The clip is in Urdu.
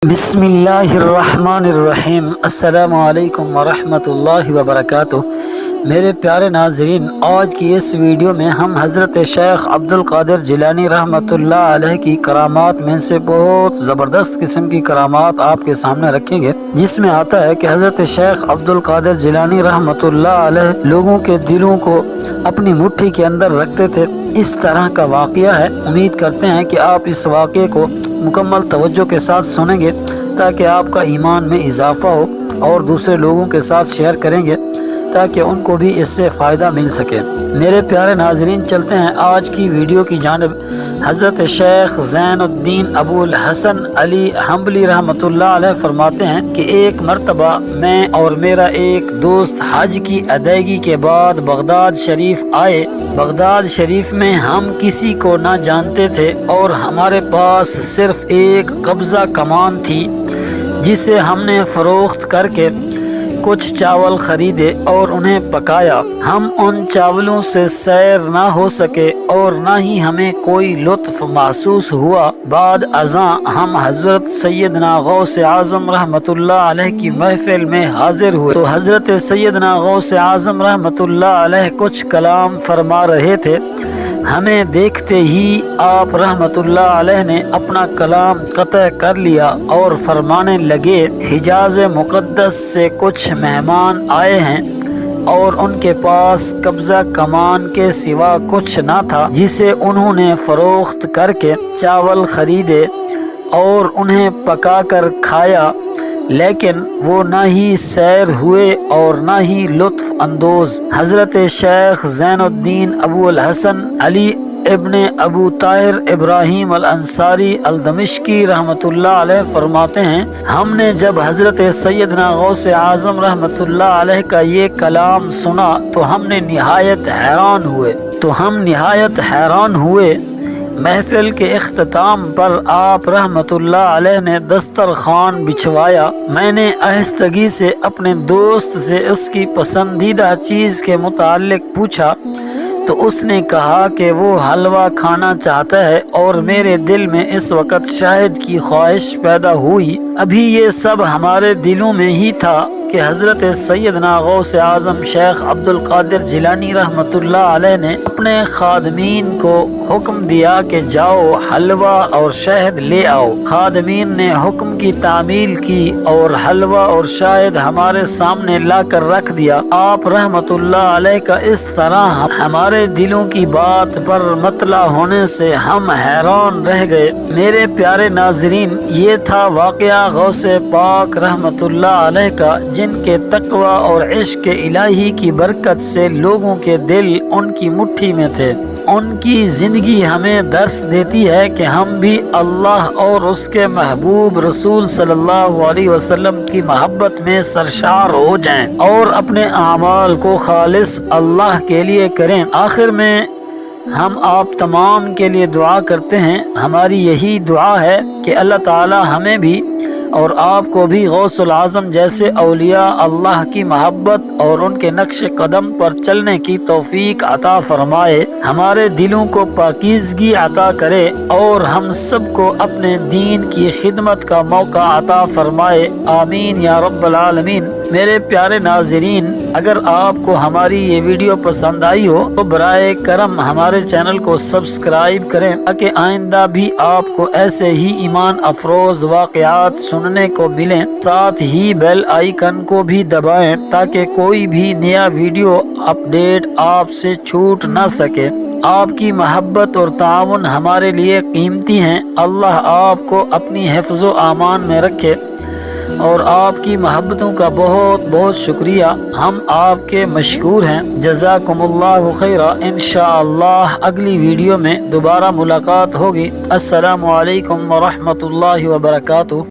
بسم اللہ الرحمن الرحیم۔ السلام علیکم ورحمۃ اللہ وبرکاتہ۔ میرے پیارے ناظرین، آج کی اس ویڈیو میں ہم حضرت شیخ عبد القادر جیلانی رحمۃ اللہ علیہ کی کرامات میں سے بہت زبردست قسم کی کرامات آپ کے سامنے رکھیں گے، جس میں آتا ہے کہ حضرت شیخ عبد القادر جیلانی رحمۃ اللہ علیہ لوگوں کے دلوں کو اپنی مٹھی کے اندر رکھتے تھے۔ اس طرح کا واقعہ ہے۔ امید کرتے ہیں کہ آپ اس واقعے کو مکمل توجہ کے ساتھ سنیں گے تاکہ آپ کا ایمان میں اضافہ ہو، اور دوسرے لوگوں کے ساتھ شیئر کریں گے تاکہ ان کو بھی اس سے فائدہ مل سکے۔ میرے پیارے ناظرین، چلتے ہیں آج کی ویڈیو کی جانب۔ حضرت شیخ زین الدین ابو الحسن علی حنبلی رحمۃ اللہ علیہ فرماتے ہیں کہ ایک مرتبہ میں اور میرا ایک دوست حج کی ادائیگی کے بعد بغداد شریف آئے۔ بغداد شریف میں ہم کسی کو نہ جانتے تھے اور ہمارے پاس صرف ایک قبضہ کمان تھی، جسے ہم نے فروخت کر کے کچھ چاول خریدے اور انہیں پکایا۔ ہم ان چاولوں سے سیر نہ ہو سکے اور نہ ہی ہمیں کوئی لطف محسوس ہوا۔ بعد ازاں ہم حضرت سیدنا غوث اعظم رحمۃ اللہ علیہ کی محفل میں حاضر ہوئے تو حضرت سیدنا غوث اعظم رحمۃ اللہ علیہ کچھ کلام فرما رہے تھے۔ ہمیں دیکھتے ہی آپ رحمت اللہ علیہ نے اپنا کلام قطع کر لیا اور فرمانے لگے، حجاز مقدس سے کچھ مہمان آئے ہیں اور ان کے پاس قبضہ کمان کے سوا کچھ نہ تھا، جسے انہوں نے فروخت کر کے چاول خریدے اور انہیں پکا کر کھایا، لیکن وہ نہ ہی سیر ہوئے اور نہ ہی لطف اندوز۔ حضرت شیخ زین الدین ابو الحسن علی ابن ابو طاہر ابراہیم الانصاری الدمشقی رحمۃ اللہ علیہ فرماتے ہیں، ہم نے جب حضرت سیدنا غوث اعظم رحمۃ اللہ علیہ کا یہ کلام سنا تو ہم نہایت حیران ہوئے۔ محفل کے اختتام پر آپ رحمت اللہ علیہ نے دسترخوان بچھوایا۔ میں نے آہستگی سے اپنے دوست سے اس کی پسندیدہ چیز کے متعلق پوچھا تو اس نے کہا کہ وہ حلوہ کھانا چاہتا ہے، اور میرے دل میں اس وقت شہد کی خواہش پیدا ہوئی۔ ابھی یہ سب ہمارے دلوں میں ہی تھا کہ حضرت سیدنا غوث اعظم شیخ عبد القادر جیلانی رحمۃ اللہ علیہ نے اپنے خادمین کو حکم دیا کہ جاؤ حلوہ اور شہد لے آؤ۔ خادمین نے حکم کی تعمیل کی اور حلوہ اور شہد ہمارے سامنے لا کر رکھ دیا۔ آپ رحمۃ اللہ علیہ کا اس طرح ہمارے دلوں کی بات پر مطلع ہونے سے ہم حیران رہ گئے۔ میرے پیارے ناظرین، یہ تھا واقعہ غوث پاک رحمۃ اللہ علیہ کا، جن کے تقوی اور عشق الہی کی برکت سے لوگوں کے دل ان کی مٹھی میں تھے۔ ان کی زندگی ہمیں درس دیتی ہے کہ ہم بھی اللہ اور اس کے محبوب رسول صلی اللہ علیہ وسلم کی محبت میں سرشار ہو جائیں اور اپنے اعمال کو خالص اللہ کے لیے کریں۔ آخر میں ہم آپ تمام کے لیے دعا کرتے ہیں۔ ہماری یہی دعا ہے کہ اللہ تعالی ہمیں بھی اور آپ کو بھی غوث العظم جیسے اولیاء اللہ کی محبت اور ان کے نقش قدم پر چلنے کی توفیق عطا فرمائے، ہمارے دلوں کو پاکیزگی عطا کرے اور ہم سب کو اپنے دین کی خدمت کا موقع عطا فرمائے، آمین یا رب العالمین۔ میرے پیارے ناظرین، اگر آپ کو ہماری یہ ویڈیو پسند آئی ہو تو برائے کرم ہمارے چینل کو سبسکرائب کریں تاکہ آئندہ بھی آپ کو ایسے ہی ایمان افروز واقعات سننے کو ملیں۔ ساتھ ہی بیل آئیکن کو بھی دبائیں تاکہ کوئی بھی نیا ویڈیو اپڈیٹ آپ سے چھوٹ نہ سکے۔ آپ کی محبت اور تعاون ہمارے لیے قیمتی ہیں۔ اللہ آپ کو اپنی حفظ و امان میں رکھے، اور آپ کی محبتوں کا بہت بہت شکریہ۔ ہم آپ کے مشکور ہیں۔ جزاکم اللہ خیرہ۔ انشاءاللہ اگلی ویڈیو میں دوبارہ ملاقات ہوگی۔ السلام علیکم ورحمۃ اللہ وبرکاتہ۔